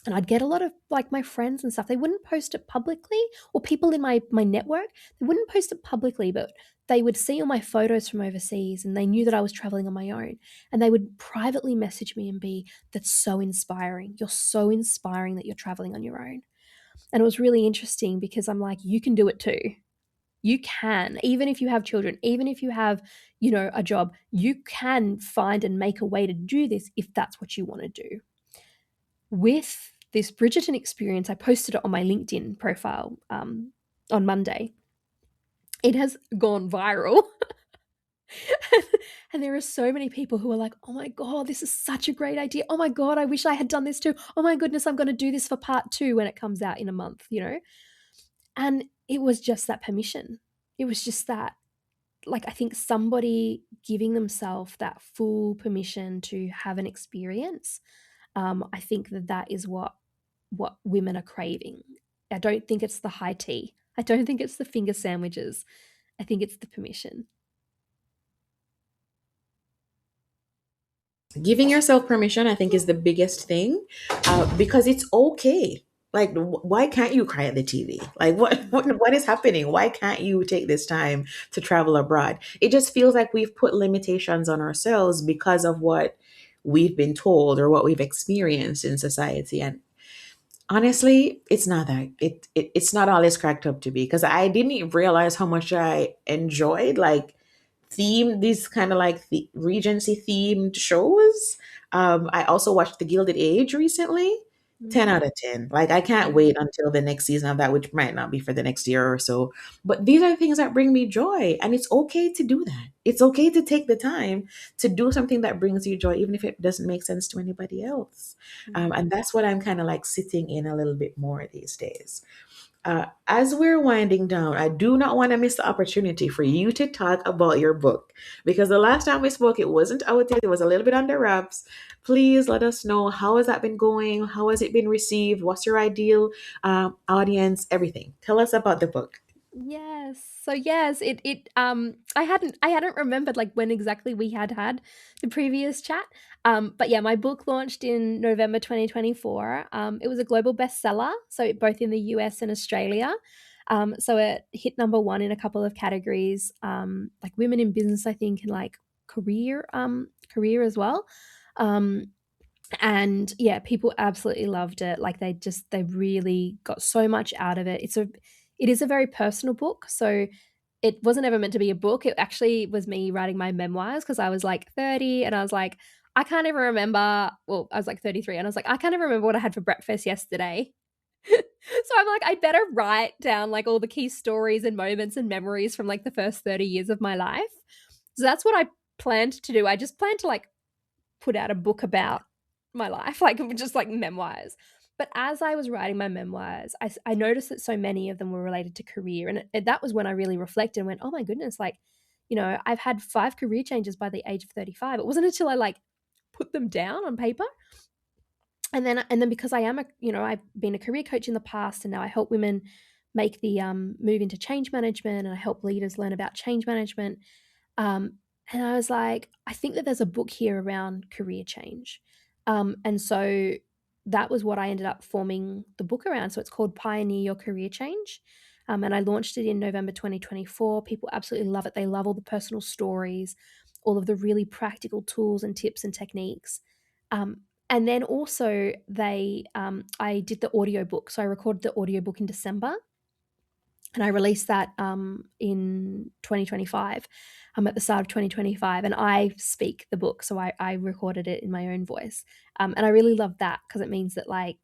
And I'd get a lot of like my friends and stuff. They wouldn't post it publicly, or people in my network, they wouldn't post it publicly, but they would see all my photos from overseas and they knew that I was traveling on my own. And they would privately message me and be, that's so inspiring. You're so inspiring that you're traveling on your own. And it was really interesting because I'm like, you can do it too. You can, even if you have children, even if you have, a job, you can find and make a way to do this if that's what you want to do. With this Bridgerton experience, I posted it on my LinkedIn profile on Monday. It has gone viral. And there are so many people who are like, oh my God, this is such a great idea. Oh my God, I wish I had done this too. Oh my goodness, I'm going to do this for part 2 when it comes out in a month. And it was just that permission. It was just that, like, I think somebody giving themselves that full permission to have an experience. I think that is what women are craving. I don't think it's the high tea. I don't think it's the finger sandwiches. I think it's the permission. Giving yourself permission, I think, is the biggest thing, because it's okay. Like, why can't you cry at the TV? Like, what is happening? Why can't you take this time to travel abroad? It just feels like we've put limitations on ourselves because of what we've been told or what we've experienced in society. And honestly, it's not that it's not all it's cracked up to be, because I didn't even realize how much I enjoyed like these kind of like the Regency themed shows. I also watched The Gilded Age recently. 10 Mm, out of 10. Like, I can't mm, wait until the next season of that, which might not be for the next year or so. But these are things that bring me joy, and it's okay to do that. It's okay to take the time to do something that brings you joy, even if it doesn't make sense to anybody else. mm. And that's what I'm kind of like sitting in a little bit more these days. As we're winding down, I do not want to miss the opportunity for you to talk about your book, because the last time we spoke, it wasn't out yet. It was a little bit under wraps. Please let us know, how has that been going? How has it been received? What's your ideal audience? Everything. Tell us about the book. Yes. So yes, I hadn't remembered like when exactly we had the previous chat. But yeah, my book launched in November 2024. It was a global bestseller, so both in the US and Australia. So it hit number one in a couple of categories, like women in business, I think, and like career as well. Um, and yeah, people absolutely loved it. Like they really got so much out of it. It is a very personal book. So it wasn't ever meant to be a book. It actually was me writing my memoirs, because I was like 30 and I was like, I can't even remember. Well, I was like 33 and I was like, I can't even remember what I had for breakfast yesterday. So I'm like, I better write down like all the key stories and moments and memories from like the first 30 years of my life. So that's what I planned to do. I just planned to like put out a book about my life, like just like memoirs. But as I was writing my memoirs, I noticed that so many of them were related to career. And that was when I really reflected and went, oh my goodness, like, I've had 5 career changes by the age of 35. It wasn't until I like put them down on paper. And then because I am I've been a career coach in the past, and now I help women make the move into change management, and I help leaders learn about change management. And I was like, I think that there's a book here around career change. And so that was what I ended up forming the book around. So it's called Pioneer Your Career Change. And I launched it in November 2024. People absolutely love it. They love all the personal stories, all of the really practical tools and tips and techniques. And then also I did the audiobook. So I recorded the audiobook in December, and I released that in 2025. At the start of 2025, and I speak the book, so I recorded it in my own voice, and I really love that because it means that like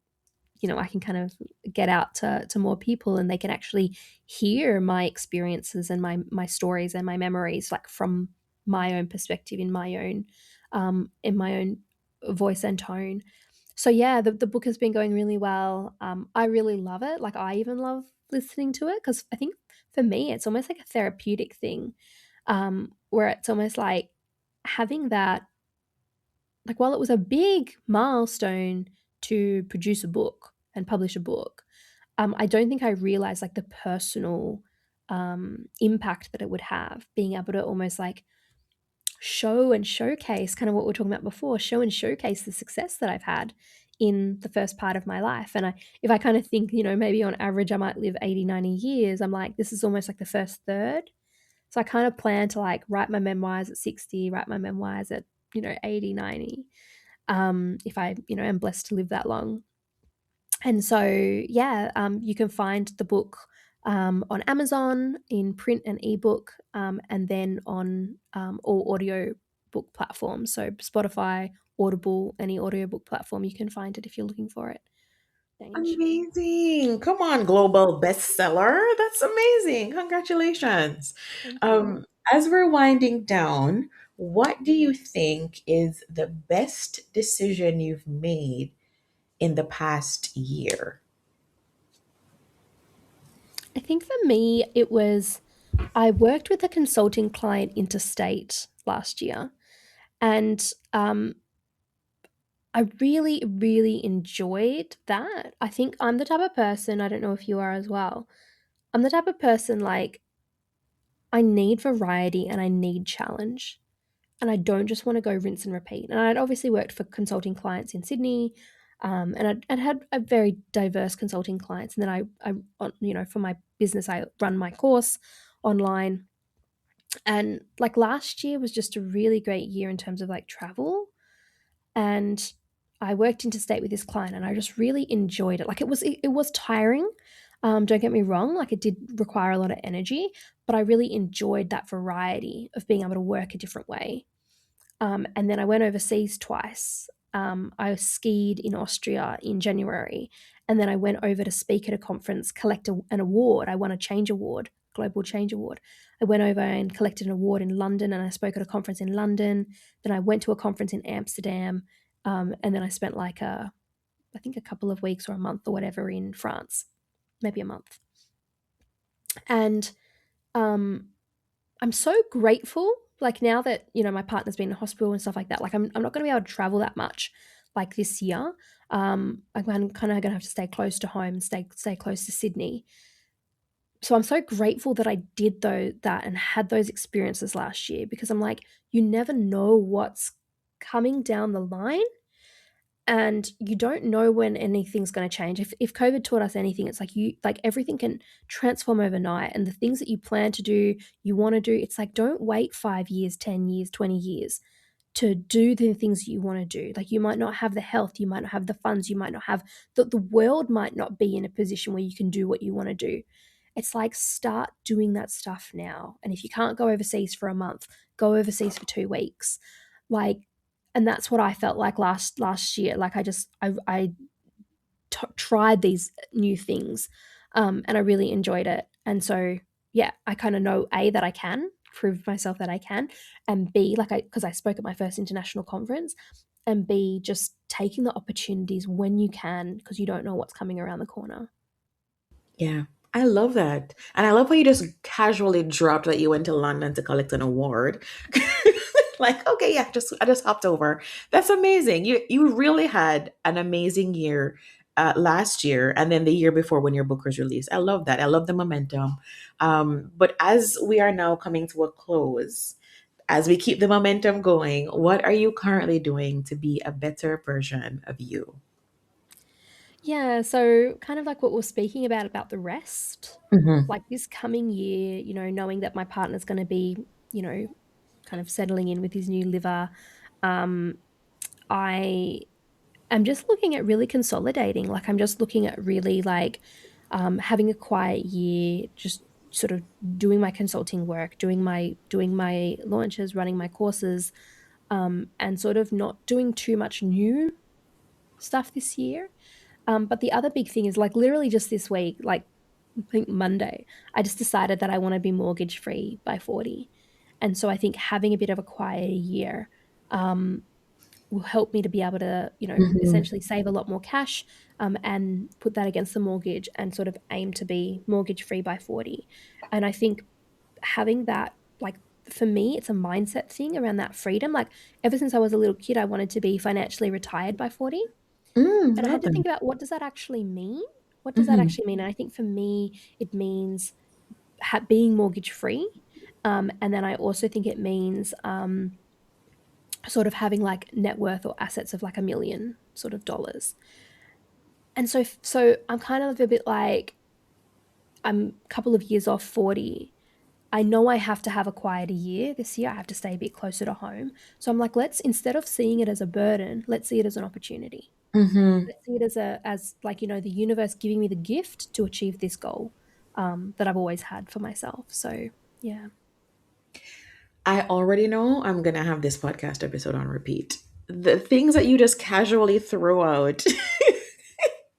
I can kind of get out to more people, and they can actually hear my experiences and my stories and my memories like from my own perspective in my own voice and tone. So yeah, the book has been going really well. I really love it. Like I even love listening to it because I think for me it's almost like a therapeutic thing, where it's almost like having that. Like while it was a big milestone to produce a book and publish a book, I don't think I realized like the personal impact that it would have, being able to almost like show and showcase kind of what we are talking about before, show and showcase the success that I've had in the first part of my life. And if I kind of think, maybe on average I might live 80, 90 years, I'm like, this is almost like the first third. So I kind of plan to like write my memoirs at 60, write my memoirs at, 80, 90, if I, am blessed to live that long. And so, yeah, you can find the book on Amazon in print and ebook, and then on all audio book platforms. So Spotify, Audible, any audiobook platform, you can find it if you're looking for it. Change. Amazing. Come on, global bestseller. That's amazing. Congratulations. Thank you. Um, as we're winding down, what do you think is the best decision you've made in the past year? I think for me, it was I worked with a consulting client interstate last year, and I really, really enjoyed that. I think I'm the type of person, I don't know if you are as well. I'm the type of person like I need variety and I need challenge. And I don't just want to go rinse and repeat. And I'd obviously worked for consulting clients in Sydney, and I'd had a very diverse consulting clients. And then for my business, I run my course online. And like last year was just a really great year in terms of like travel. And I worked interstate with this client, and I just really enjoyed it. Like it was tiring. Don't get me wrong. Like it did require a lot of energy, but I really enjoyed that variety of being able to work a different way. And then I went overseas twice. I skied in Austria in January, and then I went over to speak at a conference, collect an award. I won a Change Award, Global Change Award. I went over and collected an award in London, and I spoke at a conference in London. Then I went to a conference in Amsterdam, and then I spent I think a couple of weeks or a month or whatever in France, maybe a month. And um, I'm so grateful. Like now that my partner's been in hospital and stuff like that. Like I'm not going to be able to travel that much, like this year. I'm kind of going to have to stay close to home, stay close to Sydney. So I'm so grateful that I did that and had those experiences last year, because I'm like, you never know what's coming down the line, and you don't know when anything's going to change. If COVID taught us anything, it's like everything can transform overnight, and the things that you plan to do, you want to do, it's like don't wait 5 years, 10 years, 20 years to do the things that you want to do. Like you might not have the health, you might not have the funds, you might not have the world might not be in a position where you can do what you want to do. It's like start doing that stuff now. And if you can't go overseas for a month, go overseas for 2 weeks. Like, and that's what I felt like last year. Like I tried these new things, and I really enjoyed it. And so yeah, I kind of know A, that I can prove myself that I can, and B, like because I spoke at my first international conference, and B, just taking the opportunities when you can, because you don't know what's coming around the corner. Yeah, I love that. And I love how you just casually dropped that you went to London to collect an award. Like, okay, yeah, just I just hopped over. That's amazing. You really had an amazing year last year, and then the year before when your book was released. I love that. I love the momentum. But as we are now coming to a close, as we keep the momentum going, what are you currently doing to be a better version of you? Yeah, so kind of like what we're speaking about the rest. Hmm. Like this coming year, knowing that my partner's going to be, you know, kind of settling in with his new liver, um, I am just looking at really consolidating. Like I'm just looking at really like having a quiet year, just sort of doing my consulting work, doing my launches, running my courses, and sort of not doing too much new stuff this year. But the other big thing is like literally just this week, like I think Monday, I just decided that I want to be mortgage free by 40. And so I think having a bit of a quieter year um, will help me to be able to, Hmm. essentially save a lot more cash, and put that against the mortgage and sort of aim to be mortgage free by 40. And I think having that, like, for me, it's a mindset thing around that freedom. Like, ever since I was a little kid, I wanted to be financially retired by 40. And I had Love to that. think about what does that actually mean? What does that Hmm. actually mean? And I think for me, it means being mortgage free. And then I also think it means sort of having like net worth or assets of like $1 million sort of dollars. And so I'm kind of a bit like I'm a couple of years off 40. I know I have to have a quieter year this year. I have to stay a bit closer to home. So I'm like, let's, instead of seeing it as a burden, let's see it as an opportunity. Hmm. Let's see it as like, the universe giving me the gift to achieve this goal. that I've always had for myself. So, yeah. I already know I'm going to have this podcast episode on repeat. The things that you just casually throw out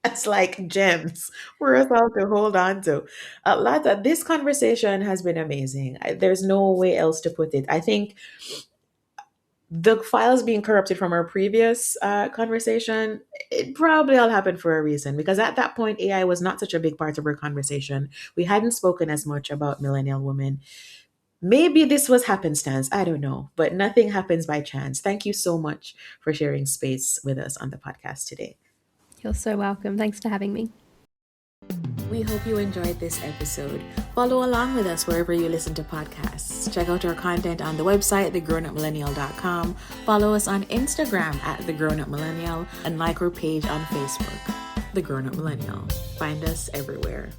as like gems for us all to hold on to. Lata, this conversation has been amazing. There's no way else to put it. I think the files being corrupted from our previous conversation, it probably all happened for a reason because at that point, AI was not such a big part of our conversation. We hadn't spoken as much about millennial women. Maybe this was happenstance. I don't know, but nothing happens by chance. Thank you so much for sharing space with us on the podcast today. You're so welcome. Thanks for having me. We hope you enjoyed this episode. Follow along with us wherever you listen to podcasts. Check out our content on the website, thegrownupmillennial.com. Follow us on Instagram at thegrownupmillennial and like our page on Facebook, The Grown Up Millennial. Find us everywhere.